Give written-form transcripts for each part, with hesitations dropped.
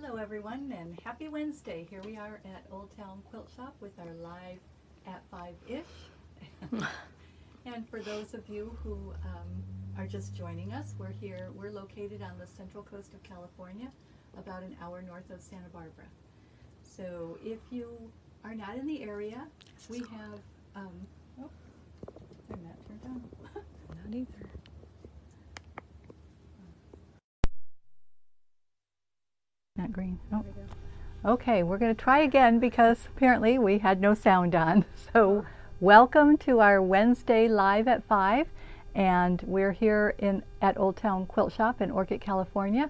Hello everyone and happy Wednesday. Here we are at Old Town Quilt Shop with our live at 5-ish. And for those of you who are just joining us, we're located on the central coast of California, about an hour north of Santa Barbara. So if you are not in the area, we have, oh, they're not turned on. Not either. Not green. Oh. Okay, we're going to try again because apparently we had no sound on. So welcome to our Wednesday live at 5, and we're here at Old Town Quilt Shop in Orchid, California,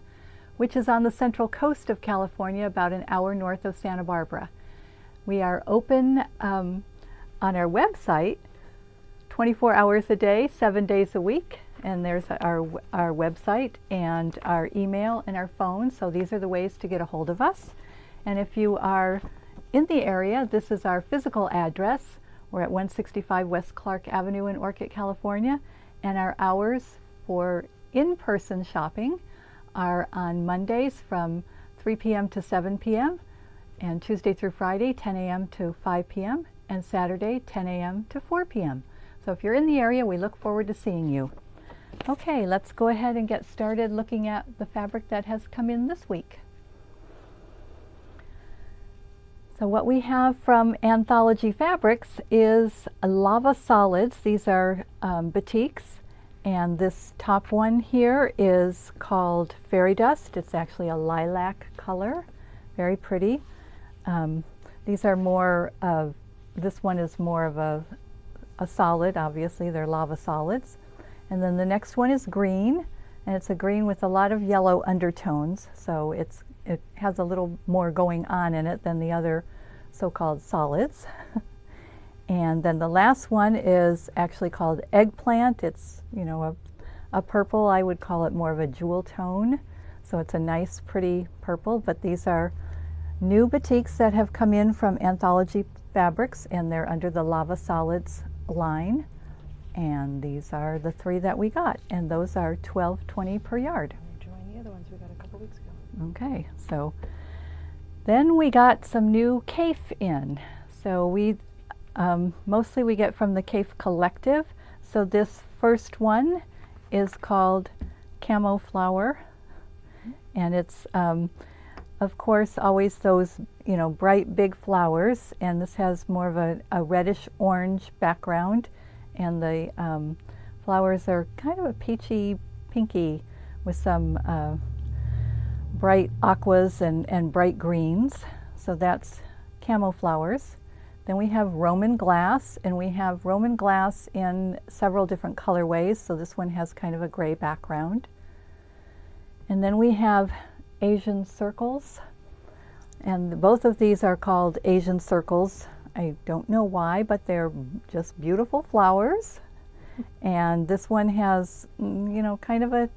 which is on the central coast of California, about an hour north of Santa Barbara. We are open on our website 24 hours a day, 7 days a week. And there's our website and our email and our phone. So these are the ways to get a hold of us. And if you are in the area, this is our physical address. We're at 165 West Clark Avenue in Orchid, California. And our hours for in-person shopping are on Mondays from 3 p.m. to 7 p.m. and Tuesday through Friday, 10 a.m. to 5 p.m. and Saturday, 10 a.m. to 4 p.m. So if you're in the area, we look forward to seeing you. Okay, let's go ahead and get started looking at the fabric that has come in this week. So what we have from Anthology Fabrics is lava solids. These are batiks, and this top one here is called Fairy Dust. It's actually a lilac color, very pretty. These are more of, this one is more of a solid, obviously they're lava solids. And then the next one is green, and it's a green with a lot of yellow undertones, so it has a little more going on in it than the other so-called solids. And then the last one is actually called Eggplant. It's, you know, a purple. I would call it more of a jewel tone, so it's a nice pretty purple. But these are new batiks that have come in from Anthology Fabrics, and they're under the Lava Solids line. And these are the three that we got, and those are $12.20 per yard. Enjoying the other ones we got a couple weeks ago. Okay, so then we got some new Kafe in. So we mostly we get from the Kafe Collective. So this first one is called Camo Flower, and it's of course always those, you know, bright big flowers, and this has more of a reddish orange background. And the flowers are kind of a peachy pinky with some bright aquas and bright greens. So that's camo flowers. Then we have Roman glass, and we have Roman glass in several different colorways. So this one has kind of a gray background. And then we have Asian circles, and both of these are called Asian circles. I don't know why, but they're just beautiful flowers. And this one has, you know, kind of a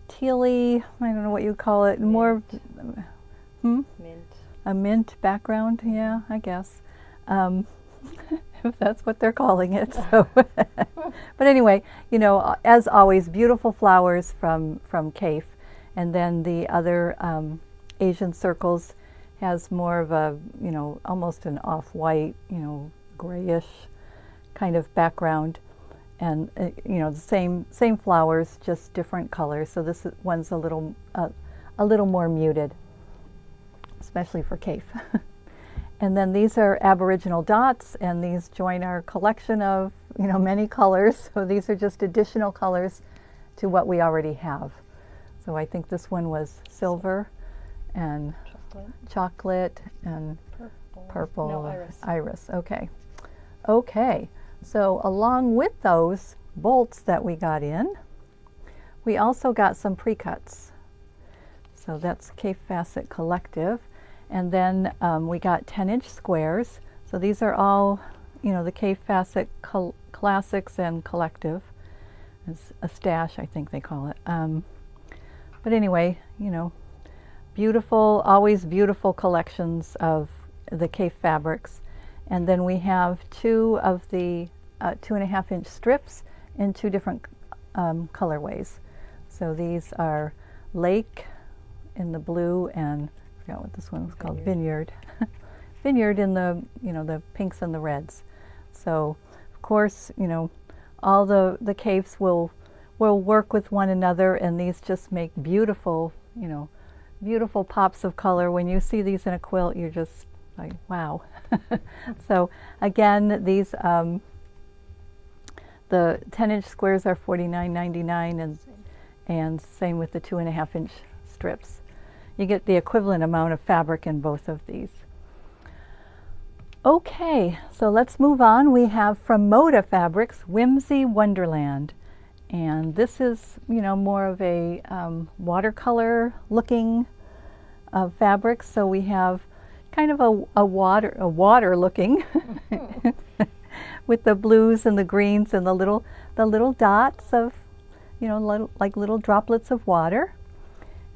tealy, I don't know what you call it, mint. More Mint. A mint background, yeah, I guess. If that's what they're calling it. So. But anyway, you know, as always, beautiful flowers from Kafe. And then the other Asian circles has more of a, you know, almost an off-white, you know, grayish kind of background, and you know, the same flowers, just different colors. So this one's a little more muted, especially for Kafe. And then these are Aboriginal dots, and these join our collection of, you know, many colors. So these are just additional colors to what we already have. So I think this one was silver and chocolate and purple. No, iris. Iris, okay. Okay, so along with those bolts that we got in, we also got some pre-cuts. So that's Kafe Facet Collective. And then we got 10-inch squares. So these are all, you know, the Kafe Facet Classics and Collective. It's a stash, I think they call it. But anyway, you know, beautiful, always beautiful collections of the Kafe fabrics. And then we have two of the 2.5-inch strips in two different colorways. So these are Lake in the blue, and I forgot what this one was called, Vineyard. Vineyard in the, the pinks and the reds. So, of course, all the kafes will work with one another, and these just make beautiful, beautiful pops of color. When you see these in a quilt, you're just like, wow. So again, these the 10-inch squares are $49.99, and same with the 2.5-inch strips. You get the equivalent amount of fabric in both of these. Okay, so let's move on. We have from Moda Fabrics, Whimsy Wonderland. And this is, more of a watercolor looking fabric. So we have kind of a water looking with the blues and the greens and the little dots of, like little droplets of water.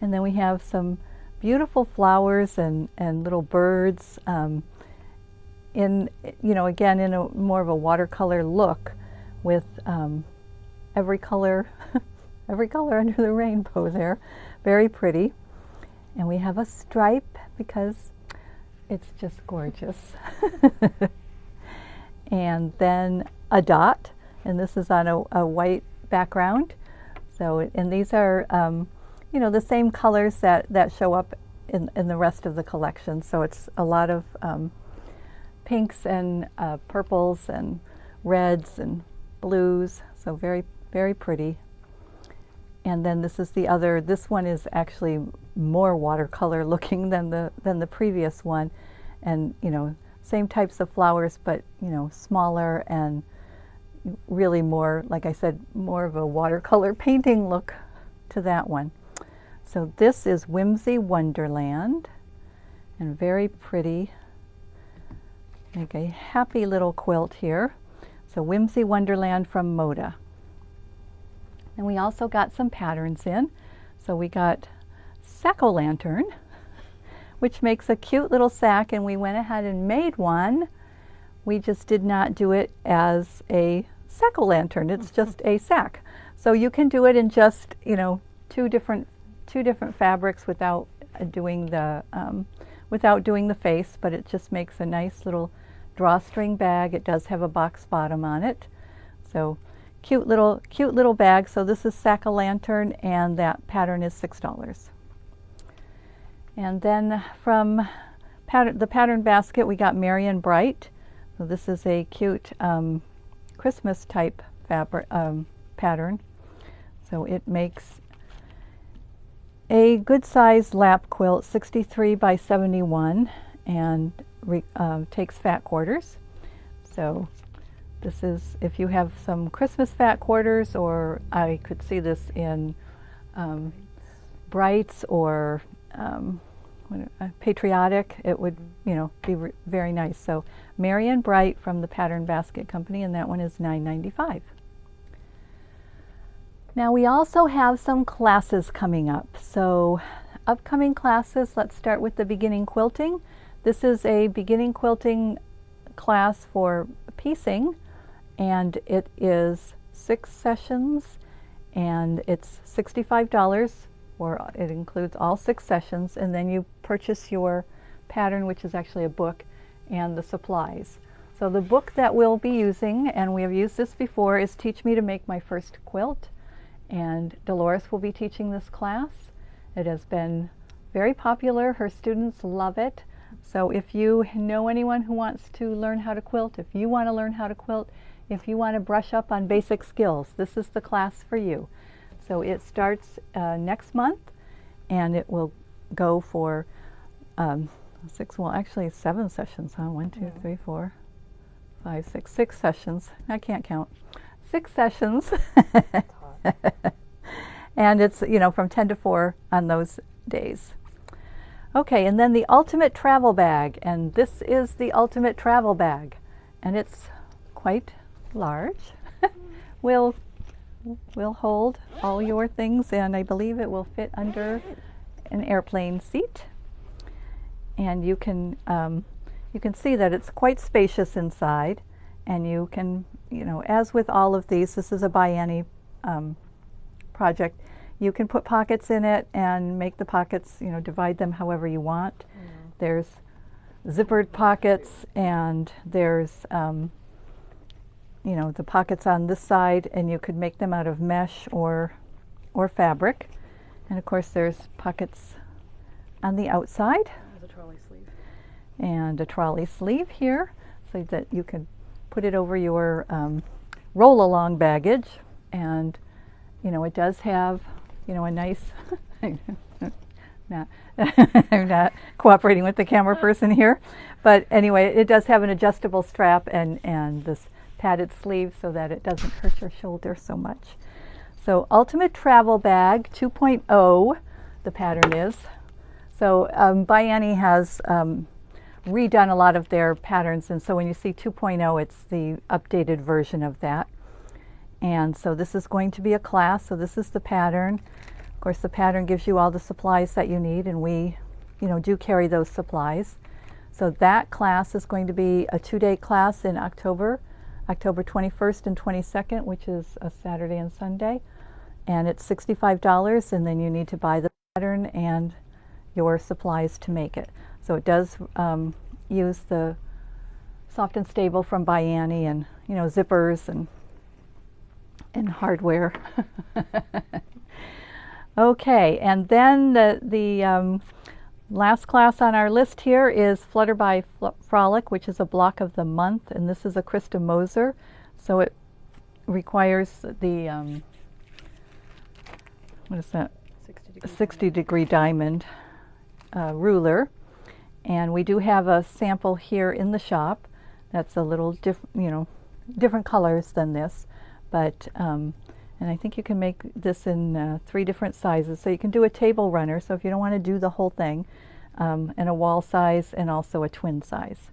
And then we have some beautiful flowers and little birds in, again, in a more of a watercolor look with every color under the rainbow there. Very pretty. And we have a stripe because it's just gorgeous. And then a dot, and this is on a white background. So, and these are, the same colors that show up in the rest of the collection. So it's a lot of pinks and purples and reds and blues. So very, very pretty. And then this is the other. This one is actually more watercolor looking than the previous one, and same types of flowers, but smaller and really more, like I said, more of a watercolor painting look to that one. So this is Whimsy Wonderland, and very pretty. Make a happy little quilt here. So Whimsy Wonderland from Moda. And we also got some patterns in. So we got Sack-o'-lantern, which makes a cute little sack, and we went ahead and made one. We just did not do it as a sack-o'-lantern. It's just a sack. So you can do it in just, two different fabrics without doing the face, but it just makes a nice little drawstring bag. It does have a box bottom on it. So cute little bag. So this is Sack-o'-lantern, and that pattern is $6. And then from the pattern basket, we got Merry and Bright. So this is a cute Christmas type fabric pattern. So it makes a good sized lap quilt, 63 by 71, and takes fat quarters. So this is, if you have some Christmas fat quarters, or I could see this in Brights or Patriotic, it would be very nice. So Merry and Bright from the Pattern Basket Company, and that one is $9.95. Now we also have some classes coming up. So upcoming classes, let's start with the beginning quilting. This is a beginning quilting class for piecing, and it is 6 sessions, and it's $65. Or it includes all 6 sessions, and then you purchase your pattern, which is actually a book, and the supplies. So the book that we'll be using, and we have used this before, is Teach Me to Make My First Quilt, and Dolores will be teaching this class. It has been very popular. Her students love it. So if you know anyone who wants to learn how to quilt, if you want to learn how to quilt, if you want to brush up on basic skills, this is the class for you. So it starts next month, and it will go for 7 sessions, huh? 1, 2, 3, 4, 5, 6 sessions. I can't count. 6 sessions. And it's, from 10 to 4 on those days. Okay, and then the ultimate travel bag, and this is the ultimate travel bag, and it's quite large. We'll hold all your things, and I believe it will fit under an airplane seat. And you can see that it's quite spacious inside, and you can, as with all of these, this is a by any project, you can put pockets in it and make the pockets, you know, divide them however you want. There's zippered pockets, and there's you know, the pockets on this side, and you could make them out of mesh or fabric. And of course there's pockets on the outside. There's a trolley sleeve. And a trolley sleeve here, so that you can put it over your roll-along baggage. And you know, it does have, you know, a nice I'm not cooperating with the camera person here, but anyway, it does have an adjustable strap and this padded sleeve so that it doesn't hurt your shoulder so much. So Ultimate Travel Bag 2.0, the pattern is. So By Annie has redone a lot of their patterns, and so when you see 2.0, it's the updated version of that. And so this is going to be a class, so this is the pattern. Of course, the pattern gives you all the supplies that you need, and we, you know, do carry those supplies. So that class is going to be a 2-day class in October 21st and 22nd, which is a Saturday and Sunday. And it's $65, and then you need to buy the pattern and your supplies to make it. So it does use the Soft and Stable from By Annie, and, you know, zippers and hardware. Okay, and then the last class on our list here is Flutter by Frolic, which is a block of the month, and this is a Krista Moser. So it requires the what is that? 60 degree diamond ruler, and we do have a sample here in the shop that's a little different colors than this, but and I think you can make this in 3 different sizes. So you can do a table runner, so if you don't want to do the whole thing, and a wall size and also a twin size.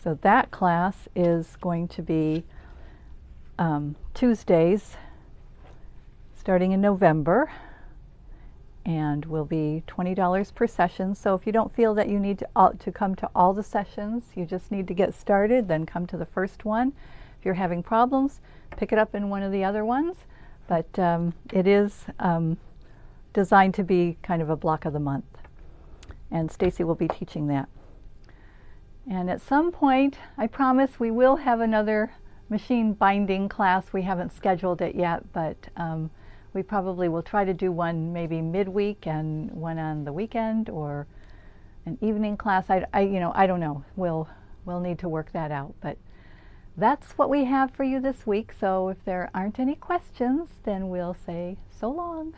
So that class is going to be Tuesdays starting in November, and will be $20 per session. So if you don't feel that you need to come to all the sessions, you just need to get started, then come to the first one. If you're having problems, pick it up in one of the other ones. But it is designed to be kind of a block of the month. And Stacy will be teaching that. And at some point, I promise, we will have another machine binding class. We haven't scheduled it yet, but we probably will try to do one maybe midweek and one on the weekend, or an evening class. I don't know. We'll need to work that out. But that's what we have for you this week. So if there aren't any questions, then we'll say so long.